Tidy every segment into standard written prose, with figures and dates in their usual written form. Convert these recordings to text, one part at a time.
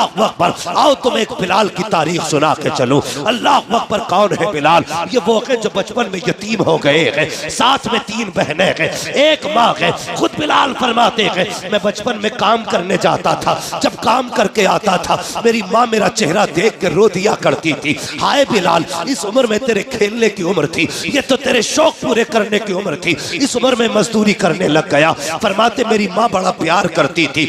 अल्लाह अकबर। आओ तुम एक बिलाल की तारीख सुना के चलो। अल्लाह अकबर। कौन है बिलाल? ये वो है जो बचपन में यतीम हो गए हैं, साथ में 3 बहनें हैं, एक माँ है। खुद बिलाल फरमाते हैं मैं बचपन में काम करने जाता था, जब काम करके आता था मेरी माँ मेरा चेहरा देख के रो दिया करती थी, हाय बिलाल इस उम्र में तेरे खेलने की उम्र थी, ये तो तेरे शौक पूरे करने की उम्र थी, इस उम्र में मजदूरी करने लग गया। फरमाते मेरी माँ बड़ा प्यार करती थी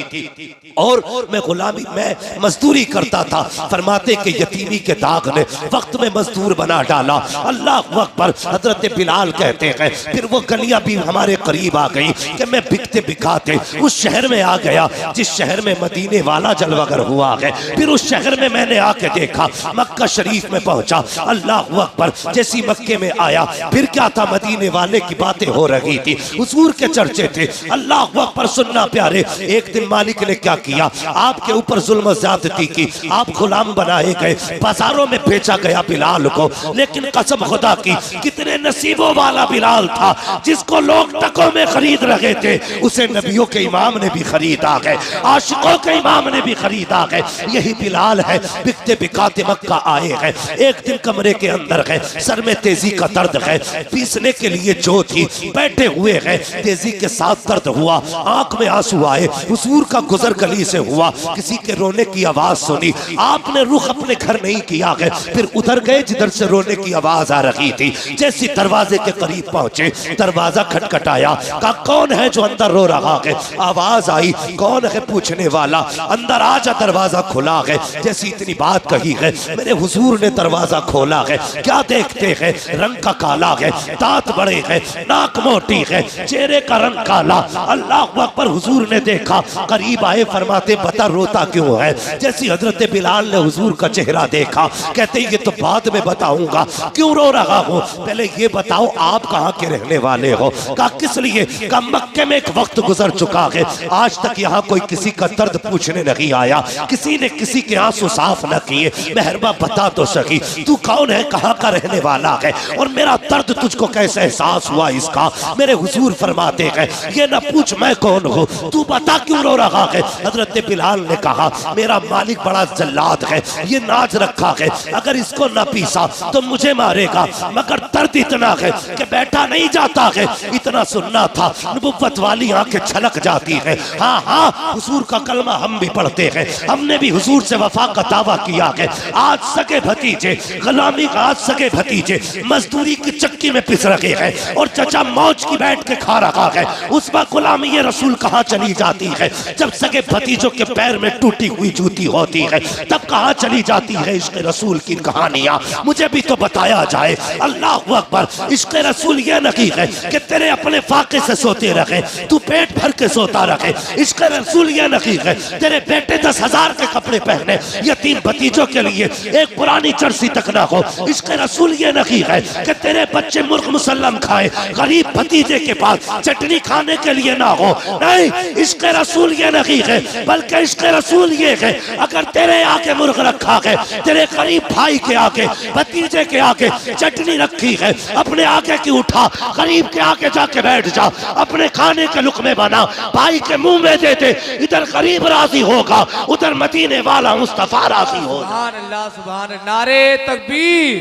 और मैं गुलामी में मजदूरी करता था। फरमाते कि यतीमी के दाग ने वक्त में मजदूर बना डाला। अल्लाह अकबर। हजरत बिलाल कहते हैं फिर वो गलियां भी हमारे करीब आ गई कि मैं बिकते बिकाते उस शहर में आ गया जिस शहर में मदीने वाला जलवागर हुआ है। फिर उस शहर में मैंने आके देखा, मक्का शरीफ में पहुंचा। अल्लाह अकबर। जैसी मक्के में आया फिर क्या था, मदीने वाले की बातें हो रही थी, हुजूर के चर्चे थे। अल्लाह अकबर। सुनना प्यारे, एक दिन मालिक ने क्या किया, आपके ऊपर जुल्म ज्यादती की, आप गुलाम बनाए गए, बाजारों में बेचा गया बिलाल को। लेकिन कसम खुदा की कितने नसीबों वाला बिलाल था जिसको लोग टकों में खरीद रहे थे, उसे नबियों के इमाम ने भी खरीदा है, आशिकों के इमाम ने भी खरीदा है। यही बिलाल है, बिकते बिकाते मक्का आए हैं। एक दिन कमरे के अंदर है, सर में तेजी का दर्द है, पीसने के लिए जो थी बैठे हुए हैं, तेजी के साथ दर्द हुआ, आंख में आंसू आए। हुजूर का गुजर गली से हुआ, किसी के रोने की आवाज सुनी, आपने रुख अपने घर नहीं किया है, फिर उधर गए जिधर से रोने की आवाज आ रही थी। जैसी दरवाजे के करीब पहुंचे, दरवाजा खटखटाया, कहा कौन है जो अंदर रो रहा है? आवाज आई, कौन है पूछने वाला? अंदर आजा, दरवाजा खुला है। जैसी इतनी बात कही है, मेरे हुजूर ने दरवाजा खोला है। क्या देखते हैं? रंग का काला है, दांत बड़े हैं, नाक मोटी है, चेहरे का रंग काला। अल्लाह अकबर। हुजूर ने देखा, करीब आए, फरमाते बता रोता क्यों है? जैसी हजरत बिलाल ने हुजूर का चेहरा देखा, कहते ये तो बाद में बताऊंगा, क्यों रो रहा हो, पहले ये बताओ आप कहाँ के रहने वाले हो? कहा किस लिए? कहा मक्के में एक वक्त गुजर चुका है, आज तक यहाँ कोई किसी का दर्द पूछने नहीं आया, किसी ने किसी के आंसू साफ न किए, मेहरबा बता तो सकी तू कौन है, कहाँ का रहने वाला है, और मेरा दर्द तुझको कैसे एहसास हुआ इसका? मेरे हुजूर फरमाते हैं ये ना पूछ मैं कौन हूँ, तू बता क्यों रो रहा है? हजरत बिलाल ने कहा मेरा मालिक बड़ा जल्लाद है, ये नाच रखा है, अगर इसको न पीसा तो मुझे मारेगा, मगर दर्द इतना है कि बैठा नहीं जाता है। इतना सुनना था, नबुव्वत वाली आंखें छलक जाती है। हाँ हाँ, हुजूर का कलमा हम भी पढ़ते हैं, हमने भी हुजूर से वफा का दावा किया है। आज सगे भतीजे, गुलामी का आज सगे भतीजे मजदूरी की चक्की में पिस रहे हैं और चचा मौज की बैठ के खा रहा है। उस वक्त गुलामी ये रसूल कहाँ चली जाती है? जब सगे भतीजों के पैर में टूटी हुई जूती होती है तब कहाँ चली जाती है इश्क़ रसूल की कहानियां? मुझे भी तो बताया जाए। अल्लाह अकबर। इश्क़ रसूल ये नहीं है कि तेरे अपने फाके से सोते रहे, तू पेट भर के सोता रहे। इश्क़ रसूल ये नहीं है तेरे बेटे 10,000 के कपड़े पहने, यतीम भतीजों के लिए एक पुरानी जर्सी तक ना हो। इश्क़ रसूल ये नहीं है कि तेरे बच्चे मुर्ग मुसल्लम खाए, गरीब भतीजे के पास चटनी खाने के लिए ना हो। नहीं, इश्क़ रसूल ये नहीं है, बल्कि इश्क़ रसूल ये है अगर तेरे आगे मुर्ग रखा है, तेरे गरीब भाई के आगे, भतीजे के आगे चटनी रखी है, अपने आगे की उठा, गरीब के आगे जाके बैठ जा, अपने खाने के लुक़मे बना, भाई के मुंह में दे दे, इधर गरीब राजी होगा, उधर मदीने वाला मुस्तफा राजी होगा। सुभान अल्लाह, सुभान अल्लाह। नारे तकबीर,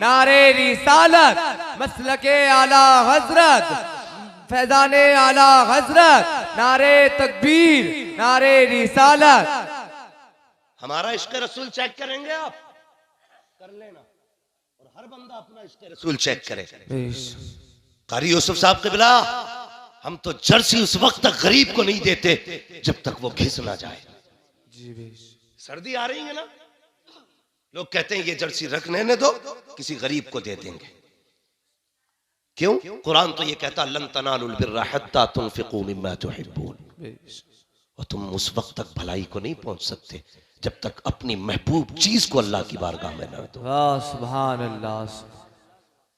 नारे रिसालत, मसलके आला हजरत, फैजाने आला हजरत, नारे तकबीर, नारे रिसालत। हमारा इश्क़ रसूल चेक करेंगे आप? कर लेना, और हर बंदा अपना इश्क़ रसूल चेक करे। कारी यूसुफ साहब क़िबला, हम तो जर्सी उस वक्त तक गरीब को नहीं देते जब तक वो घिस ना जाए। सर्दी आ रही है ना, लोग कहते हैं ये जर्सी रखने ने दो, किसी गरीब को दे देंगे। क्यों? कुरान तो ये कहता लन तनालुल बिर्रा हत्ता तुनफिकू मिम्मा तुहिब्बून, और तुम उस वक्त तक भलाई को नहीं पहुंच सकते जब तक अपनी महबूब चीज को अल्लाह की बारगाह में न दो। सुभान अल्लाह।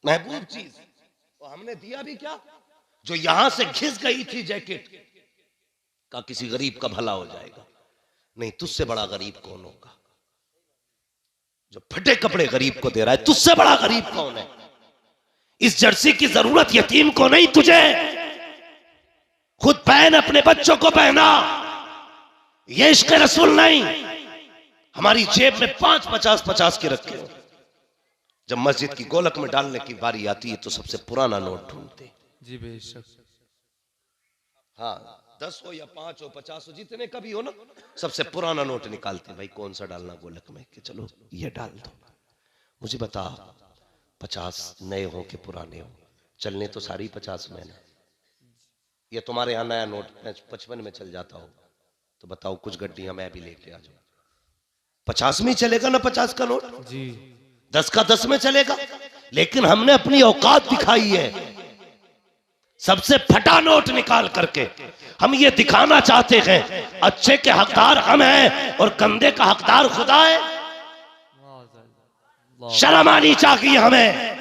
महबूब चीज तो हमने दिया भी क्या? जो यहां से घिस गई थी जैकेट का किसी गरीब का भला हो जाएगा? नहीं, तुझसे बड़ा गरीब कौन होगा? जो फटे कपड़े गरीब को दे रहा है, तुझसे बड़ा गरीब कौन है? इस जर्सी की जरूरत यतीम को नहीं, तुझे। खुद पहन, अपने बच्चों को पहना। ये इश्क़ रसूल नहीं। हमारी जेब में 5-50 के रखे हो। जब मस्जिद की गोलक में डालने की बारी आती है तो सबसे पुराना नोट ढूंढते। जी बेशक। हाँ, 10 हो या 5 हो 50 हो, जितने का भी हो ना, सबसे पुराना नोट निकालते। भाई कौन सा डालना गोलक में, कि चलो ये डाल दो। मुझे बता, 50 नए हो कि पुराने हो, चलने तो सारी 50 में ना। ये तुम्हारे यहाँ नया नोट 55 में चल जाता हो तो बताओ, कुछ गड्डियां मैं भी लेके आ जाऊं। 50 में ही चलेगा ना 50 का नोट जी। 10 का 10 में चलेगा। लेकिन हमने अपनी औकात दिखाई है, सबसे फटा नोट निकाल करके हम ये दिखाना चाहते हैं अच्छे के हकदार हम हैं और गंदे का हकदार खुदा है। शर्म आनी चाहिए हमें।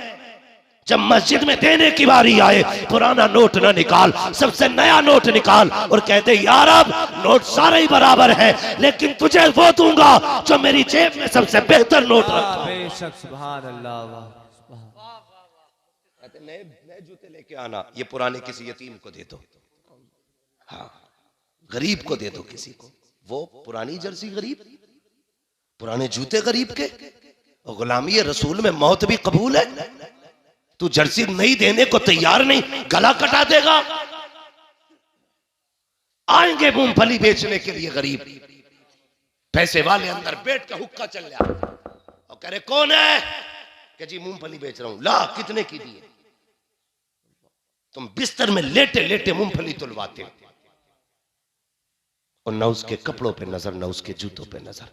जब मस्जिद में देने की बारी आए, पुराना नोट ना निकाल, सबसे नया नोट निकाल और कहते यार अब नोट सारे ही बराबर है, लेकिन तुझे वो दूंगा जो मेरी जेब में सबसे बेहतर नोट रखा। बेशक, सुभान अल्लाह। नए जूते लेके आना, ये पुराने किसी यतीम को दे दो, हाँ गरीब को दे दो किसी को। वो पुरानी जर्सी गरीब, पुराने जूते गरीब के। और गुलामी रसूल में मौत भी कबूल है। तू जर्सी नहीं देने को तैयार नहीं, गला कटा देगा। आएंगे मूंगफली बेचने के लिए गरीब, पैसे वाले अंदर बैठ के हुक्का चल रहा और कह रहे कौन है, कि जी मूंगफली बेच रहा हूं। ला कितने की दी? तुम बिस्तर में लेटे लेटे मूंगफली तुलवाते हो और न उसके कपड़ों पे नजर, न उसके जूतों पे नजर।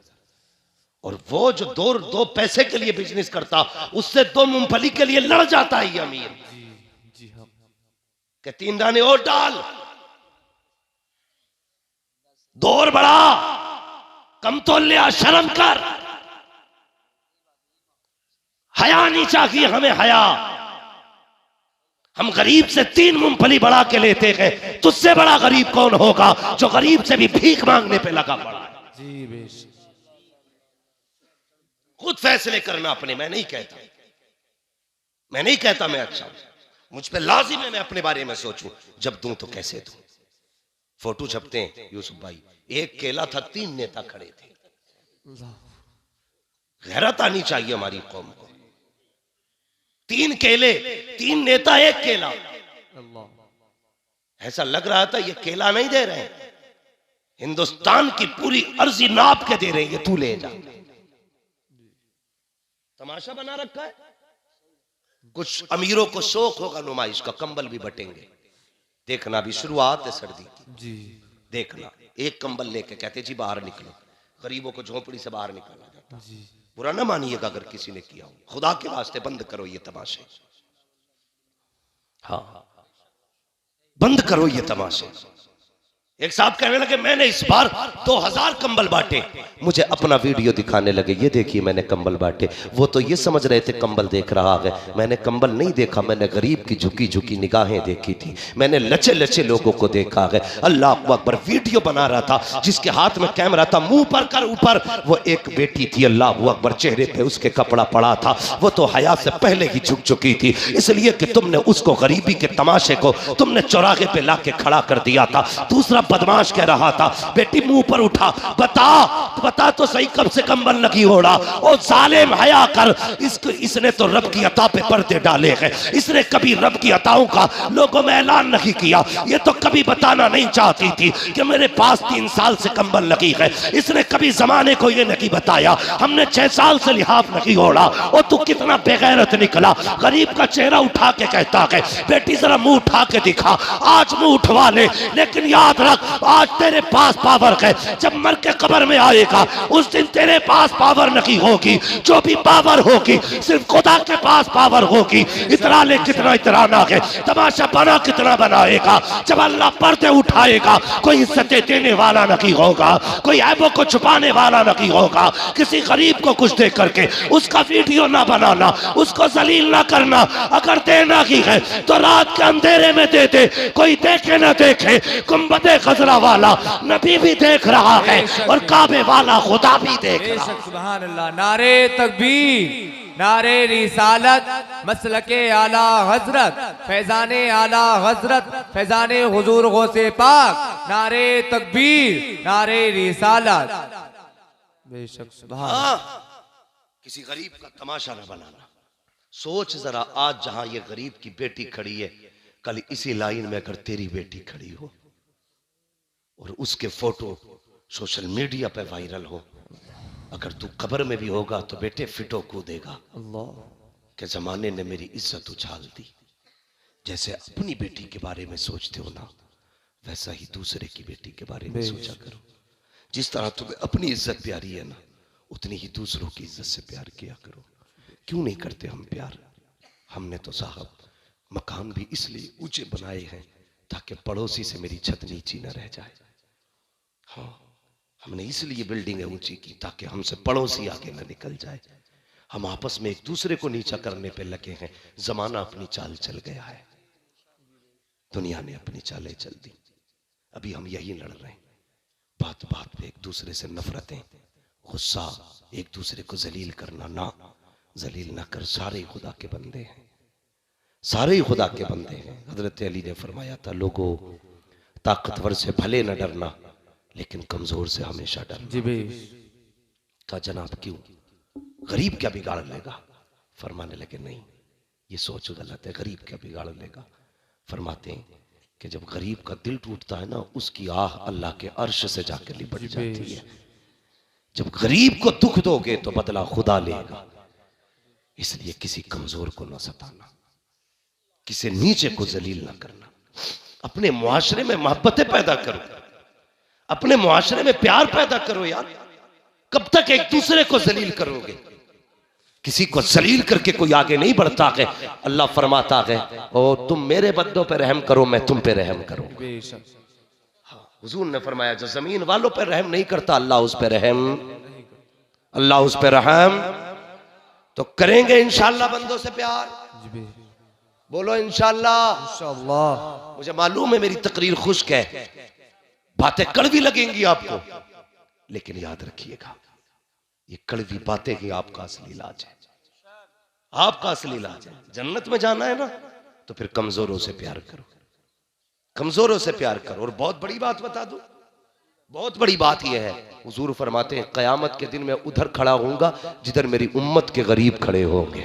और वो जो दो पैसे के लिए बिजनेस करता, उससे 2 मूंगफली के लिए लड़ जाता है ये अमीर। जी हाँ। कि 3 दाने और डाल, 2 और बढ़ा, कम तो लिया, शर्म कर। हया नहीं चाहिए हमें, हया। हम गरीब से 3 मूंगफली बढ़ा के लेते हैं, तुझसे बड़ा गरीब कौन होगा जो गरीब से भी भीख मांगने पे लगा पड़ा है। जी बेशक। खुद फैसले करना अपने। मैं नहीं कहता मैं अच्छा हूं, मुझ पे लाजिम है मैं अपने बारे में सोचूं। जब दूं तो कैसे दूं। फोटो छपते हैं यूसुफ भाई, एक केला था, 3 नेता खड़े थे। गैरत आनी चाहिए हमारी कौम को। 3 केले, 3 नेता, 1 केला। ऐसा लग रहा था ये केला नहीं दे रहे हैं, हिंदुस्तान की पूरी अर्जी नाप के दे रहे हैं, ये तू ले जा। तमाशा बना रखा है। कुछ अमीरों को शौक होगा नुमाइश का, कंबल भी बटेंगे। देखना भी शुरुआत है सर्दी की जी। देखना, एक कंबल लेके कहते जी बाहर निकलो, गरीबों को झोपड़ी से बाहर निकाला जाता। बुरा ना मानिएगा अगर किसी ने किया हो, खुदा के वास्ते बंद करो ये तमाशे। हाँ बंद करो ये तमाशे। एक साहब कहने लगे मैंने इस बार 2000 कंबल बांटे। मुझे अपना वीडियो दिखाने लगे, ये देखिए मैंने कंबल बांटे। वो तो ये समझ रहे थे कंबल देख रहा है, मैंने कंबल नहीं देखा, मैंने गरीब की झुकी झुकी निगाहें देखी थी, मैंने लचे लचे लोगों को देखा है। अल्लाह अकबर। वीडियो बना रहा था, जिसके हाथ में कैमरा था, मुंह पर कर ऊपर, वो एक बेटी थी। अल्लाह अकबर। चेहरे पे उसके कपड़ा पड़ा था, वो तो हया से पहले ही झुक चुकी थी, इसलिए कि तुमने उसको गरीबी के तमाशे को तुमने चौराहे पे ला के खड़ा कर दिया था। दूसरा बदमाश कह रहा था बेटी मुंह पर उठा, बता तो सही कब से कंबल लगी ओढ़ा। ओ जालिम हया कर, इसने तो रब की अता पे पर्दे डाले हैं, इसने कभी रब की अताओं का लोगों में ऐलान नहीं किया। ये तो कभी बताना नहीं चाहती थी कि मेरे पास 3 साल से कंबल लगी है, इसने कभी जमाने को ये नहीं बताया। हमने 6 साल से लिहाफ नहीं ओढ़ा। और तू कितना बेगैरत निकला। गरीब का चेहरा उठा के कहता है बेटी जरा मुंह उठा के दिखा। आज मुंह उठवा ले, लेकिन याद रख आज तेरे पास पावर है, जब मर के कब्र में आएगा उस दिन तेरे पास पावर नहीं होगी। जो भी पावर होगी सिर्फ खुदा के पास पावर होगी। इतना ले कितना इतराना है, तमाशा बना कितना बनाएगा। जब अल्लाह पर्दे उठाएगा कोई इज्जतें देने वाला नहीं होगा, कोई ऐबों को छुपाने वाला नहीं होगा। किसी गरीब को कुछ दे करके उसका वीडियो ना बनाना, उसको जलील ना करना। अगर देना ही है तो रात के अंधेरे में दे दे, कोई देखे ना देखे। गुंबदे खजरा वाला नबी भी देख रहा है और काबे वाला खुदा भी देख रहा है। सुभान अल्लाह। नारे तकबीर, नारे रिसालत, मसलके आला हजरत, फैजाने आला हजरत, फैजाने हुजूर गौसे पाक। नारे तकबीर, नारे रिसालत। बेशक सुभान। हाँ, किसी गरीब का तमाशा न बनाना। सोच जरा, आज जहां ये गरीब की बेटी खड़ी है, कल इसी लाइन में अगर तेरी बेटी खड़ी हो और उसके फोटो सोशल मीडिया पे वायरल हो, अगर तू कब्र में भी होगा तो बेटे फिटो कूदेगा अल्लाह कि जमाने ने मेरी इज्जत उछाल दी। जैसे अपनी बेटी के बारे में सोचते हो ना, वैसा ही दूसरे की बेटी के बारे में सोचा करो। जिस तरह तुम्हें अपनी इज्जत प्यारी है ना, उतनी ही दूसरों की इज्जत से प्यार किया करो। क्यों नहीं करते हम प्यार? हमने तो साहब मकान भी इसलिए ऊंचे बनाए हैं ताकि पड़ोसी से मेरी छत नीची न रह जाए। हाँ, हमने इसलिए बिल्डिंगें ऊंची की ताकि हमसे पड़ोसी आगे न निकल जाए। हम आपस में एक दूसरे को नीचा करने पे लगे हैं। जमाना अपनी चाल चल गया है, दुनिया ने अपनी चालें चल दी। अभी हम यही लड़ रहे हैं, बात बात पे एक दूसरे से नफरतें, गुस्सा, एक दूसरे को जलील करना। ना, जलील ना कर, सारे खुदा के बंदे हैं, सारे ही खुदा के बंदे हैं। हजरत अली ने फरमाया था, लोगों ताकतवर से भले न डरना लेकिन कमजोर से हमेशा डरना। जी बे। कहा जनाब क्यों, गरीब क्या बिगाड़ लेगा? फरमाने लगे नहीं, ये सोच गलत है, गरीब क्या बिगाड़ लेगा? फरमाते हैं कि जब गरीब का दिल टूटता है ना, उसकी आह अल्लाह के अर्श से जाकर लिपट जाती है। जब गरीब को दुख दोगे तो बदला खुदा लेगा। इसलिए किसी कमजोर को ना सताना, किसी नीचे को जलील ना करना। अपने मुआशरे में मोहब्बतें पैदा करो, अपने मुआशरे में प्यार पैदा करो। यार कब तक एक दूसरे को जलील करोगे? किसी को जलील करके कोई आगे नहीं बढ़ता है। अल्लाह फरमाता है, ओ तुम मेरे बंदों पे रहम करो, मैं तुम पे रहम करूंगा। हुजूर ने फरमाया, जो जमीन वालों पे रहम नहीं करता, अल्लाह उस पे रहम, अल्लाह उस पे रहम तो करेंगे इंशाअल्लाह। बंदों से प्यार, बोलो इंशाअल्लाह। इंशाअल्लाह। मुझे मालूम है मेरी तकरीर खुश्क है, बातें कड़वी लगेंगी आपको, लेकिन याद रखिएगा ये कड़वी बातें ही आपका असली इलाज है, आपका असली इलाज है। जन्नत में जाना है ना, तो फिर कमजोरों से प्यार करो, कमजोरों से प्यार करो। और बहुत बड़ी बात बता दूं, बहुत बड़ी बात यह है, हुजूर फरमाते हैं कयामत के दिन मैं उधर खड़ा होऊंगा जिधर मेरी उम्मत के गरीब खड़े होंगे।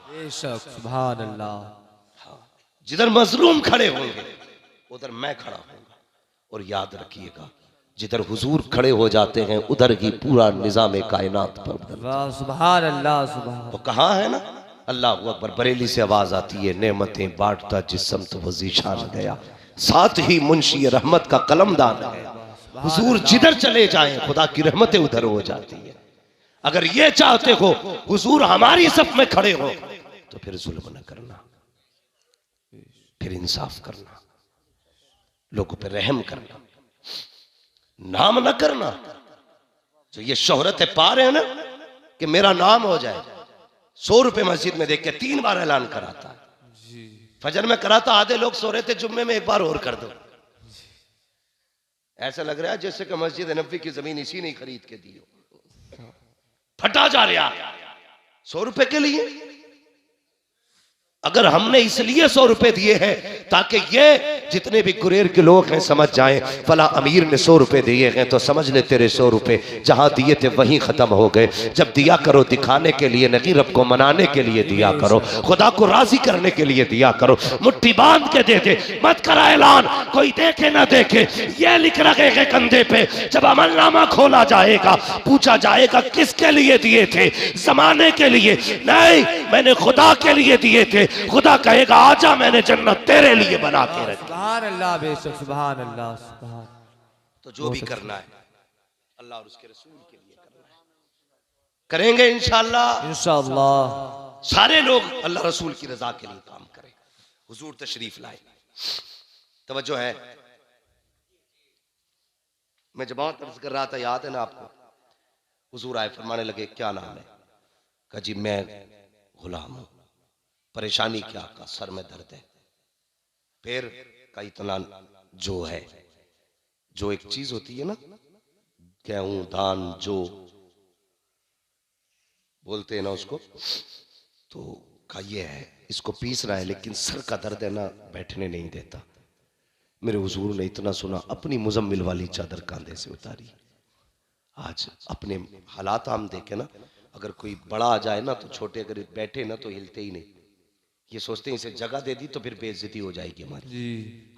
बेशक सुभान अल्लाह। जिधर मजलूम खड़े होंगे उधर मैं खड़ा होऊंगा। और याद रखिएगा, जिधर हुजूर खड़े हो जाते हैं उधर ही पूरा निजाम कायनात पर बदलता। सुभान अल्लाह सुभान। वो कहा है ना, अल्लाह अकबर, बरेली से आवाज आती है, नेमतें बांटता जिस्म तो वो ज़ीशान गया, साथ ही मुंशी रहमत का कलमदान गया। हुजूर जिधर चले जाएं खुदा की रहमतें उधर हो जाती है। अगर ये चाहते हो हुजूर हमारी सफ में खड़े हो, तो फिर जुल्म न करना, फिर इंसाफ करना, लोगों पे रहम करना, नाम न करना। जो ये शोहरत पा रहे हैं ना कि मेरा नाम हो जाए, 100 रुपए मस्जिद में देख के 3 बार ऐलान कराता है। फजर में कराता, आधे लोग सो रहे थे, जुम्मे में 1 बार और कर दो। ऐसा लग रहा है जैसे कि मस्जिद नबी की जमीन इसी ने खरीद के दी हो। फटा जा रहा 100 रुपए के लिए। अगर हमने इसलिए 100 रुपए दिए हैं ताकि ये जितने भी गुरेर के लोग हैं समझ जाएं, फला अमीर ने 100 रुपए दिए हैं तो समझ ले तेरे 100 रुपए जहां दिए थे वहीं खत्म हो गए। जब दिया करो दिखाने के लिए नहीं, रब को मनाने के लिए दिया करो, खुदा को राजी करने के लिए दिया करो। मुट्ठी बांध के दे दे, मत करा ऐलान, कोई देखे ना देखे। ये लिख रखे हैं कंधे पे, जब अमलनामा खोला जाएगा पूछा जाएगा किसके लिए दिए थे? जमाने के लिए नहीं, मैंने खुदा के लिए दिए थे। खुदा कहेगा आजा मैंने जन्नत तेरे लिए बना के रखी। सुभान अल्लाह, बेशक सुभान अल्लाह सुभान। तो जो भी करना है अल्लाह और उसके रसूल के लिए करना है, करेंगे इंशाअल्लाह। इंशाअल्लाह सारे लोग अल्लाह रसूल की रजा के लिए काम करें। हुजूर तशरीफ लाए, तवज्जो है। मैं जब अर्ज कर रहा था, याद है ना आपको, हुजूर आए, फरमाने लगे क्या नाम है? कहा जी मैं गुलाम हूं। परेशानी क्या? का सर में दर्द है। फिर का इतना जो है, जो एक चीज होती है ना, गेहूं धान जो बोलते हैं ना उसको, तो का ये है, इसको पीस रहा है लेकिन सर का दर्द है ना, बैठने नहीं देता। मेरे हुजूर ने इतना सुना, अपनी मुजम्मिल वाली चादर कांधे से उतारी, आज अपने हालात हम देखें ना, अगर कोई बड़ा आ जाए ना तो छोटे अगर बैठे ना तो हिलते ही नहीं, ये सोचते हैं इसे जगह दे दी तो फिर बेइज्जती हो जाएगी हमारी, जी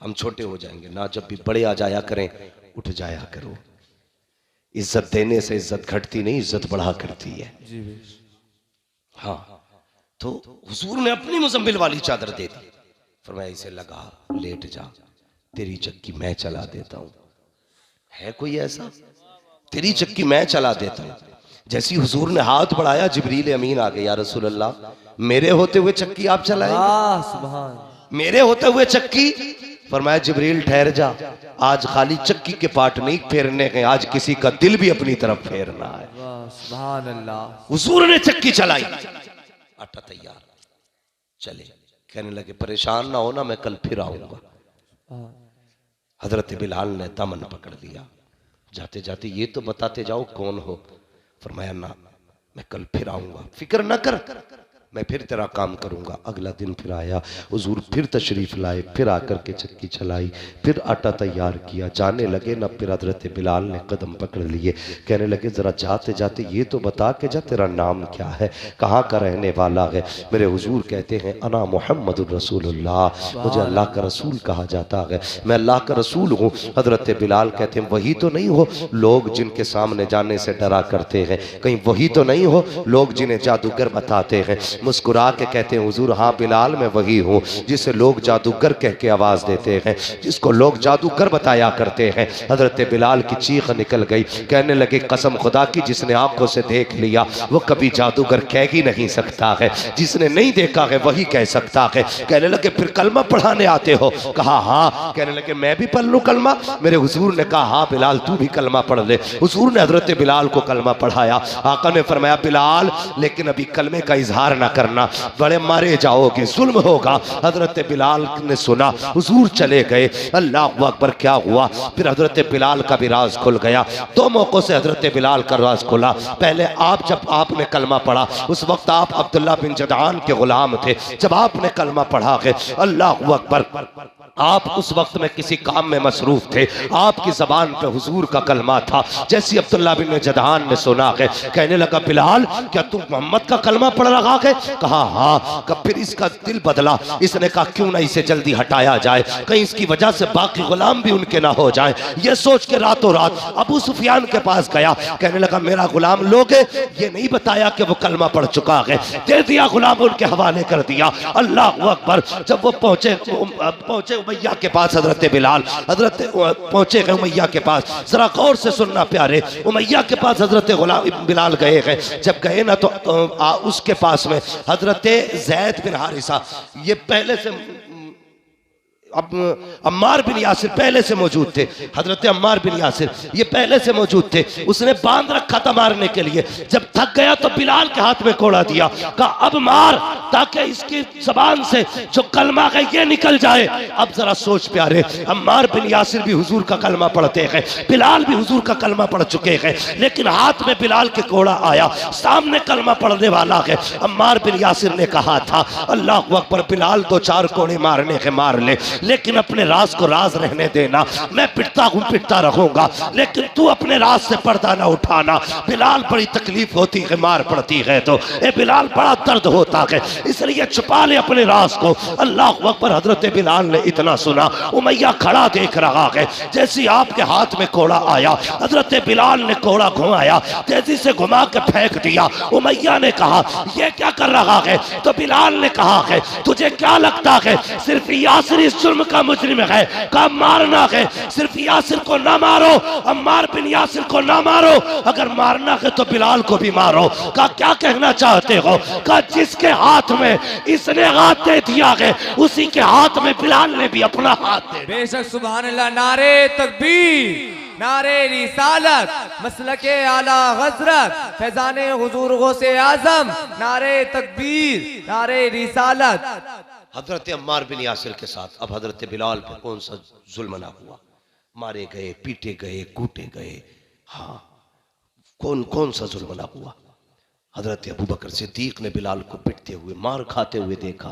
हम छोटे हो जाएंगे ना। जब भी बड़े आ जाया करें, उठ जाया करो। इज्जत देने से इज्जत घटती नहीं, इज्जत बढ़ा करती है। जी हाँ, तो हुजूर ने अपनी मुजम्मिल वाली चादर दे दी, फरमाया इसे लगा, लेट जा, तेरी चक्की मैं चला देता हूं। है कोई ऐसा? तेरी चक्की मैं चला देता हूं। जैसी हुजूर ने हाथ बढ़ाया, जिब्रील अमीन आ गए, या रसूल अल्लाह, मेरे होते हुए चक्की आप चलाएंगे? सुभान। मेरे होते हुए चक्की? फरमाया जिब्रील ठहर जा, आज खाली चक्की के पार्ट नहीं फेरने के, आज किसी का दिल भी अपनी तरफ फेरना है। सुभान अल्लाह। हुजूर ने चक्की चलाई, आटा तैयार, चले। कहने लगे परेशान ना हो ना, मैं कल फिर आऊंगा। हजरत बिलाल ने दामन पकड़ लिया, जाते जाते ये तो बताते जाओ कौन हो। फरमाया ना, मैं कल फिर आऊंगा, फिक्र ना कर, मैं फिर तेरा काम करूंगा। अगला दिन फिर आया, हुजूर फिर तशरीफ लाए, फिर आकर के चक्की चलाई, फिर आटा तैयार किया, जाने लगे ना, फिर हजरत बिलाल ने कदम पकड़ लिए, कहने लगे जरा जाते जाते ये तो बता के जा, तेरा नाम क्या है, कहाँ का रहने वाला है। मेरे हुजूर कहते हैं अना मुहम्मदुर रसूलुल्लाह, मुझे अल्लाह का रसूल कहा जाता है, मैं अल्लाह का रसूल हूँ। हजरत बिलाल कहते हैं वही तो नहीं हो लोग जिनके सामने जाने से डरा करते हैं, कहीं वही तो नहीं हो लोग जिन्हें जादूगर बताते हैं। मुस्कुरा के कहते हैं हुजूर हाँ बिलाल मैं वही हूँ जिसे लोग जादूगर कह के आवाज देते हैं, जिसको लोग जादूगर बताया करते हैं। हजरत बिलाल की चीख निकल गई, कहने लगे कसम खुदा की, जिसने आंखों से देख लिया वो कभी जादूगर कह ही नहीं सकता है, जिसने नहीं देखा है वही कह सकता है। कहने लगे फिर कलमा पढ़ाने आते हो? कहा हाँ। कहने लगे मैं भी पढ़ लूं कलमा? मेरे हुजूर ने कहा हाँ बिलाल तू भी कलमा पढ़ ले। हुजूर ने हजरत बिलाल को कलमा पढ़ाया। आका ने फरमाया बिलाल लेकिन अभी कलमे का इजहार ना करना, बड़े मारे जाओगे, जुल्म होगा। हजरत बिलाल ने सुना, हुजूर चले गए। अल्लाह अकबर, क्या हुआ? फिर हजरत बिलाल का भी राज खुल गया। दो मौकों से हजरत बिलाल का राज खुला। पहले जब आपने कलमा पढ़ा उस वक्त आप अब्दुल्ला बिन जदान के गुलाम थे। जब आपने कलमा पढ़ा है, अल्लाह अकबर, आप उस वक्त में किसी काम में मसरूफ थे, आपकी जबान पे हुजूर का कलमा था। जैसे अब्दुल्ला बिन जदहान ने सुना है, कहने लगा बिलाल क्या तू मोहम्मद का कलमा पढ़ रहा है? कहा हाँ। कब फिर इसका दिल बदला, इसने कहा क्यों ना इसे जल्दी हटाया जाए, कहीं इसकी वजह से बाकी गुलाम भी उनके ना हो जाए। ये सोच के रातों रात अबू सुफियान के पास गया, कहने लगा मेरा गुलाम लोगे? ये नहीं बताया कि वो कलमा पढ़ चुका है, दे दिया, गुलाम उनके हवाले कर दिया। अल्लाह अकबर। जब वो पहुंचे उमैया के पास, हजरत बिलाल हजरत पहुंचे गए उमैया के पास। जरा गौर से सुनना प्यारे, उमैया के पास हजरत गुलाम बिलाल गए हैं। जब गए ना तो उसके पास में हजरत जैद बिन हारिसा, ये पहले से अब अम्मार बिन यासिर पहले से मौजूद थे। हजरत अम्मार बिन यासिर ये पहले से मौजूद थे। उसने बांध रखा था मारने के लिए। जब थक गया तो बिलाल के हाथ में कोड़ा दिया, कहा अब मार ताकि इसकी जबान से जो कलमा है ये निकल जाए। अब जरा सोच प्यारे, अम्मार बिन यासिर भी हुजूर का कलमा पढ़ते हैं, बिलाल भी हुजूर का कलमा पढ़ चुके हैं, लेकिन हाथ में बिलाल के कोड़ा आया, सामने कलमा पढ़ने वाला है। अम्मार बिन यासिर ने कहा था अल्लाह अकबर, बिलाल दो चार कोड़े मारने के मार ले, लेकिन अपने राज को राज रहने देना। मैं पिटता हूं पिटता रहूंगा, लेकिन तू अपने राज से पर्दा ना उठाना। बिलाल बड़ी तकलीफ होती है मार पड़ती है तो, ए बिलाल बड़ा दर्द होता है, इसलिए छुपा ले अपने राज को। अल्लाह अकबर। हजरत बिलाल ने इतना सुना, उमैया खड़ा देख रहा है। जैसे आपके हाथ में कोड़ा आया, हजरत बिलाल ने कोड़ा घुमाया, तेजी से घुमा के फेंक दिया। उमैया ने कहा यह क्या कर रहा है? तो बिलाल ने कहा है तुझे क्या लगता है सिर्फ यासिर इस जुल्म का मुजरिम है, का मारना है, सिर्फ यासिर को ना मारो, अम्मार बिन यासिर को ना मारो, अगर मारना है तो बिलाल को भी मारो। का क्या कहना चाहते हो? का जिसके हाथ में इसने हाथ दे दिया है उसी के हाथ में बिलाल ने भी अपना हाथ दे। बेशक सुभान अल्लाह। नारे तकबीर, नारे रिसालत, मसलके आला हजरत, फैजाने हुजूर गौसे आजम, नारे तकबीर, नारे रिसालत। हजरत अम्मार बिन यासिर के साथ अब हजरत बिलाल पे कौन सा जुल्म ना हुआ? मारे गए, पीटे गए, कूटे गए। हाँ, कौन कौन सा जुल्म ना हुआ? हजरत अबू बकर सिद्दीक ने बिलाल को पिटते हुए, मार खाते हुए देखा।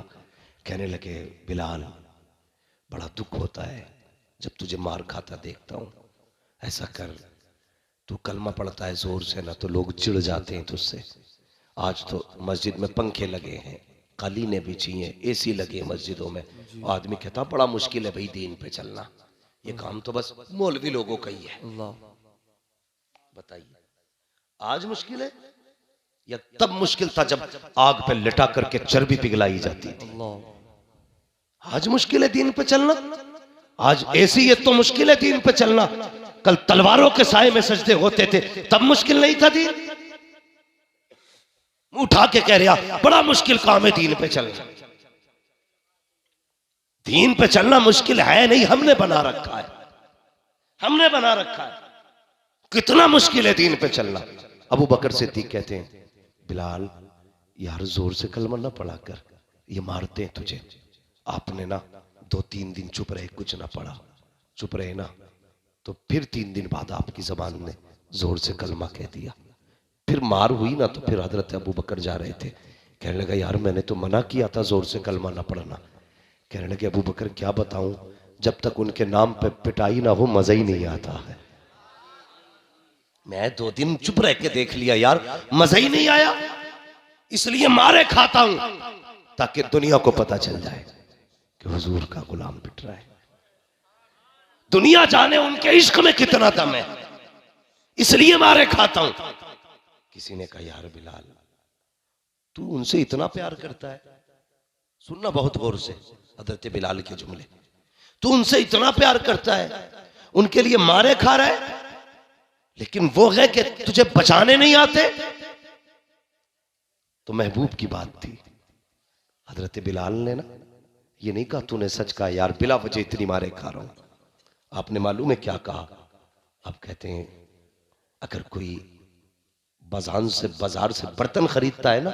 कहने लगे बिलाल बड़ा दुख होता है जब तुझे मार खाता देखता हूं। ऐसा कर, तू कलमा पढ़ता है जोर से ना तो लोग चिढ़ जाते हैं तुझसे। आज तो मस्जिद में पंखे लगे हैं, कालीनें बिछी हैं, एसी लगे मस्जिदों में। आदमी कहता बड़ा मुश्किल है भाई दीन पे चलना, ये काम तो बस मौलवी लोगों का ही है। बताइए आज मुश्किल है या तब मुश्किल था जब आग पे लिटा करके चर्बी पिघलाई जाती थी? आज मुश्किल है दीन पे चलना। आज एसी है तो मुश्किल है दीन पे चलना। कल तलवारों के साए में सजदे होते थे, तब मुश्किल नहीं था दीन। उठा के कह रहा बड़ा मुश्किल काम है दीन पे चलना। दीन पे चलना मुश्किल है नहीं, हमने बना रखा है, हमने बना रखा है। कितना मुश्किल है दीन पे चलना। अबू बकर सिद्दीक कहते हैं बिलाल यार जोर से कलमा ना पढ़ा कर, ये मारते हैं तुझे। आपने ना 2-3 दिन चुप रहे, कुछ ना पढ़ा, चुप रहे ना, तो फिर 3 दिन बाद आपकी जबान ने जोर से कलमा कह दिया। फिर मार हुई ना तो फिर हजरत अबू बकर जा रहे थे, कहने लगा यार मैंने तो मना किया था जोर से कलमा ना पढ़ना। कहने लगे अबू बकर क्या बताऊं, जब तक उनके नाम पे पिटाई ना हो मजा ही नहीं आता है। मैं 2 दिन चुप रह के देख लिया यार, मजा ही नहीं आया, इसलिए मारे खाता हूं ताकि दुनिया को पता चल जाए कि हुजूर का गुलाम पिट रहा है। दुनिया जाने उनके इश्क में कितना दम है, इसलिए मारे खाता हूं। किसी ने कहा यार बिलाल तू उनसे इतना प्यार करता है, सुनना बहुत गौर से हजरत बिलाल के जुमले, तू उनसे इतना प्यार करता है, उनके लिए मारे खा रहा है, लेकिन वो है कि तुझे बचाने नहीं आते। तो महबूब की बात थी। हजरत बिलाल ने ना ये नहीं कहा तूने सच कहा यार बिला वजह इतनी मारे खा रहा हूं। आपने मालूम है क्या कहा? आप कहते हैं अगर कोई बाजार से बर्तन खरीदता है ना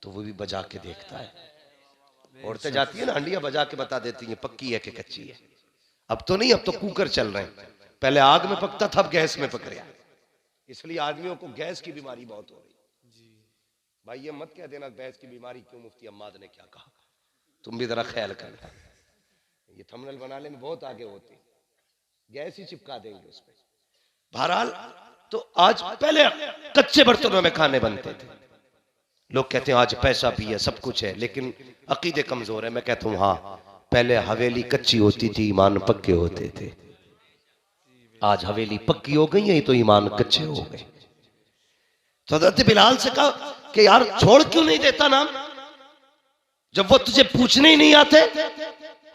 तो वो भी बजा के देखता है। औरतें जाती है ना हंडिया बजा के बता देती हैं पक्की है कि कच्ची है। अब तो नहीं, अब तो कुकर चल रहे हैं, पहले आग में पकता था, अब गैस में पक रहा। इसलिए आदमियों को गैस की बीमारी बहुत हो रही। भाई ये मत कह देना गैस की बीमारी क्यों, मुफ्ती अम्माद ने क्या कहा, तुम भी जरा ख्याल करना। ये थंबनेल बनाने में बहुत आगे होते, गैस ही चिपका देंगे उस पर। बहरहाल तो आज पहले कच्चे बर्तनों में खाने बनते थे। लोग कहते हैं आज पैसा भी है सब कुछ है लेकिन अकीदे कमजोर है। मैं कहता हूं हाँ, पहले हवेली कच्ची होती थी, ईमान पक्के होते थे। आज हवेली पक्की हो गई है तो ईमान कच्चे हो गए। तो हजरत बिलाल से कहा कि यार छोड़ क्यों नहीं देता नाम, जब वो तुझे पूछने ही नहीं आते।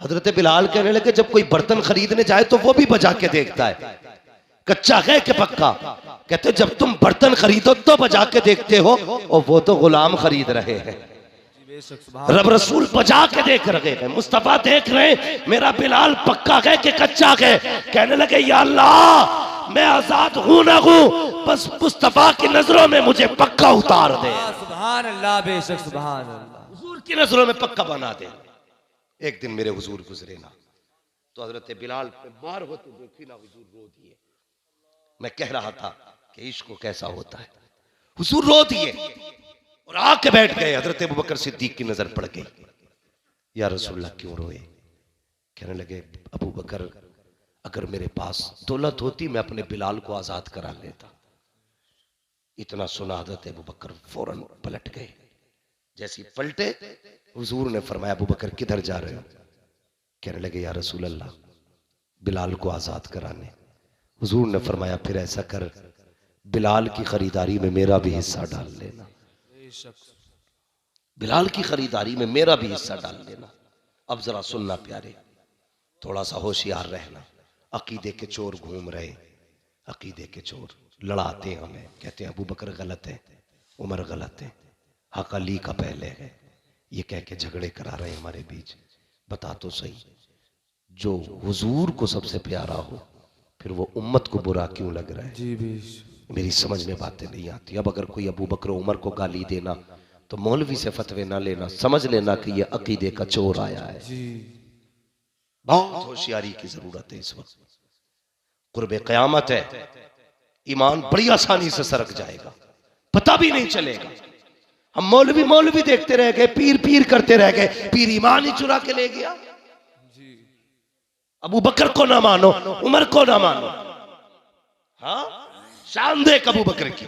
हजरत बिलाल कहने लगे जब कोई बर्तन खरीदने जाए तो वो भी बजा के देखता है कच्चा है कि पक्का। कहते जब तुम बर्तन खरीदो तो बजा के देखते हो, और वो तो गुलाम खरीद रहे हैं, रब रसूल बजा के देख रहे हैं, मुस्तफा देख रहे हैं मेरा बिलाल पक्का है कि कच्चा है। कहने लगे या अल्लाह मैं आजाद हूं ना हूं, बस मुस्तफा की नजरों में मुझे पक्का उतार दे। सुभान अल्लाह, बेशक सुभान अल्लाह, हुजूर की नजरों में पक्का बना दे। एक दिन मेरे हुजूर गुजरे ना तो हजरत बिलाल पे मार होते देखी ना, हुजूर रो दिए। मैं कह रहा था कि इश्क को कैसा होता है, हुजूर रो दिए और आके बैठ गए। हजरत अबू बकर सिद्दीक की नजर पड़ गई, या रसूलल्लाह क्यों रोए? कहने लगे अबू बकर अगर मेरे पास दौलत होती मैं अपने बिलाल को आजाद करा लेता। इतना सुना हजरत अबू बकर फौरन पलट गए। जैसे पलटे हुजूर ने फरमाया अबू बकर किधर जा रहे हो? कहने लगे या रसूलल्लाह बिलाल को आजाद कराने। हुजूर ने फरमाया फिर ऐसा कर बिलाल की खरीदारी में मेरा भी हिस्सा डाल लेना, बिलाल की खरीदारी में मेरा भी हिस्सा डाल लेना। अब जरा सुनना प्यारे, थोड़ा सा होशियार रहना। अकीदे के चोर घूम रहे, अकीदे के चोर लड़ाते हैं हमें, कहते हैं अबू बकर गलत है, उमर गलत है, हक अली का पहले है, ये कह के झगड़े करा रहे हैं हमारे बीच। बता तो सही, जो हुजूर को सबसे प्यारा हो फिर वो उम्मत को बुरा क्यों लग रहा है? जी मेरी समझ में बातें नहीं आती। अब अगर कोई अबू बकर उमर को गाली देना तो मौलवी से फतवे ना लेना, समझ लेना कि ये अकीदे का चोर आया है। बहुत होशियारी की जरूरत है इस वक्त, कुर्बे क़यामत है, ईमान बड़ी आसानी से सरक जाएगा, पता भी नहीं चलेगा। हम मौलवी मौलवी देखते रह गए, पीर पीर करते रह गए, पीर ईमान ही चुरा के ले गया। अबू बकर को ना मानो, उमर को ना मानो, हाँ शान देख अबू बकर की।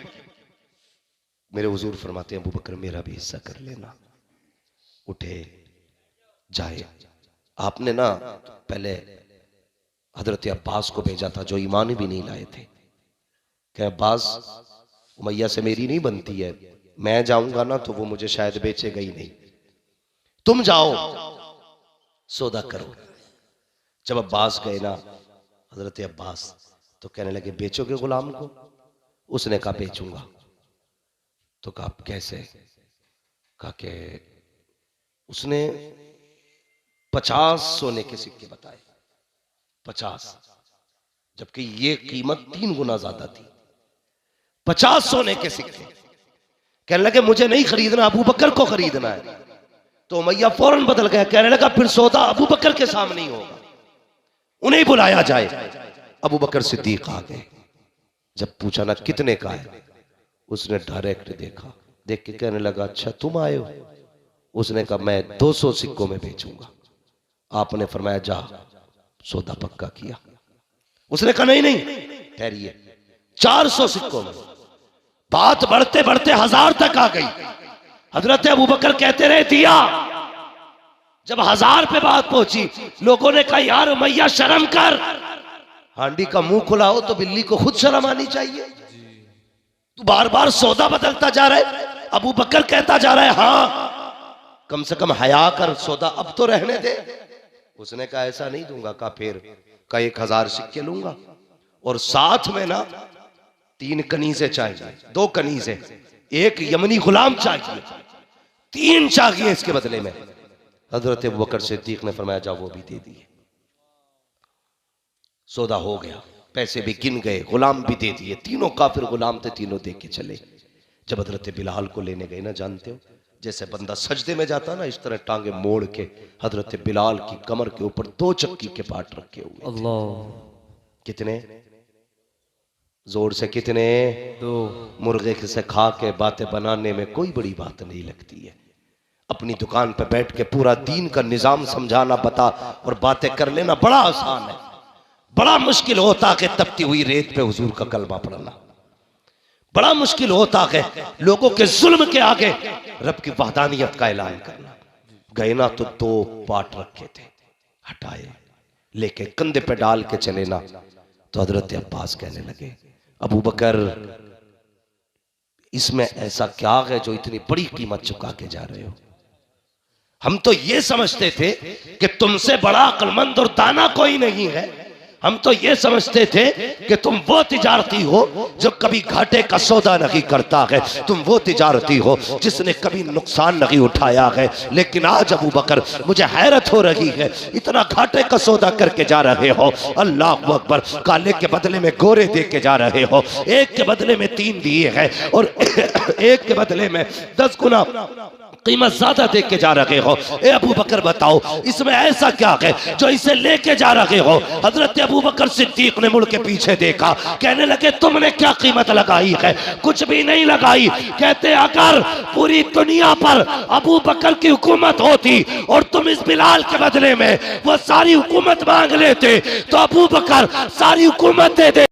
मेरे हुजूर फरमाते हैं अबू बकर मेरा भी हिस्सा कर लेना। उठे जाए। आपने ना पहले हजरत अब्बास को भेजा था जो ईमान भी नहीं लाए थे, कि अब्बास उमैया से मेरी नहीं बनती है, मैं जाऊंगा ना तो वो मुझे शायद बेचेगा ही नहीं, तुम जाओ सौदा करो। जब अब्बास गए ना हजरत अब्बास तो कहने लगे बेचोगे गुलाम को? उसने कहा बेचूंगा। तो कहा कैसे? कहा कि उसने 50 सोने के सिक्के बताए, 50, जबकि ये कीमत 3 गुना ज्यादा थी। 50 सोने के सिक्के। कहने लगे मुझे नहीं खरीदना, अबू बकर को खरीदना है। तो उमैया फौरन बदल गया, कहने लगा फिर सौदा अबू बकर के सामने ही होगा, उन्हें बुलाया जाए। अबू बकर सिद्दीक आ गए। जब पूछा ना कितने का है, उसने डायरेक्ट देखा, देख के कहने लगा अच्छा तुम आए हो? उसने कहा मैं 200 सिक्कों में बेचूंगा। आपने फरमाया जा, सौदा पक्का किया। उसने कहा नहीं नहीं ठहरिए, 400 सिक्कों में। बात बढ़ते बढ़ते 1000 तक आ गई। हजरत अबू बकर कहते रहे दिया। जब 1000 पे बात पहुंची, लोगों ने कहा यार उमैया शर्म कर, हांडी का मुंह खुला हो तो बिल्ली को खुद शर्म आनी चाहिए। तू बार बार सौदा बदलता जा रहा है। अबू बकर कहता जा रहा है हाँ कम से कम हया कर, सौदा अब तो रहने दे। उसने कहा ऐसा नहीं दूंगा। कहा फिर? का 1000 सिक्के लूंगा और साथ में ना 3 कनीज़ें चाहिए, 2 कनीज़ें, 1 यमनी गुलाम चाहिए, 3 चाहिए इसके बदले में। हजरत अबू बकर सिद्दीक ने फरमाया जाओ वो भी दे दिए। सौदा हो गया, पैसे भी गिन गए, गुलाम भी दे दिए। तीनों काफिर गुलाम थे, तीनों दे के चले। जब हजरत बिलाल को लेने गए ना, जानते हो जैसे बंदा सजदे में जाता ना, इस तरह टांगे मोड़ के हजरत बिलाल की कमर के ऊपर 2 चक्की के पाट रखे हुए। अल्लाह! कितने जोर से? कितने? 2। मुर्गे से खा के बातें बनाने में कोई बड़ी बात नहीं लगती है। अपनी दुकान पे बैठ के पूरा दीन का निजाम समझाना बता और बातें कर लेना बड़ा आसान है। बड़ा मुश्किल होता कि तपती हुई रेत पे हुजूर का कलमा पढ़ना। बड़ा मुश्किल होता है लोगों के जुल्म के आगे रब की वहदानियत का ऐलान करना। गए ना तो 2 पाट रखे थे, हटाए, लेके कंधे पे डाल के चले ना। तो हजरत अब्बास कहने लगे अबू बकर इसमें ऐसा क्या है जो इतनी बड़ी कीमत चुका के जा रहे हो? हम तो ये समझते थे कि तुमसे बड़ा अक्लमंद और दाना कोई नहीं है। हम तो ये समझते थे कि तुम वो तिजारती हो जो कभी घाटे का सौदा नहीं करता है, तुम वो तिजारती हो जिसने कभी नुकसान नहीं उठाया है। लेकिन आज अबू बकर मुझे हैरत हो रही है, इतना घाटे का सौदा करके जा रहे हो। अल्लाह अकबर! काले के बदले में गोरे दे के जा रहे हो, एक के बदले में 3 दिए हैं और एक के बदले में 10 गुना कीमत ज्यादा देख के जा रहे हो। ए अबू बकर बताओ इसमें ऐसा क्या है जो इसे लेके जा रहे हो? हजरत अबू बकर सिद्दीक ने मुड़ के पीछे देखा, कहने लगे तुमने क्या कीमत लगाई है? कुछ भी नहीं लगाई। कहते अगर पूरी दुनिया पर अबू बकर की हुकूमत होती और तुम इस बिलाल के बदले में वो सारी हुकूमत मांग लेते तो अबू बकर सारी हुकूमत दे दे।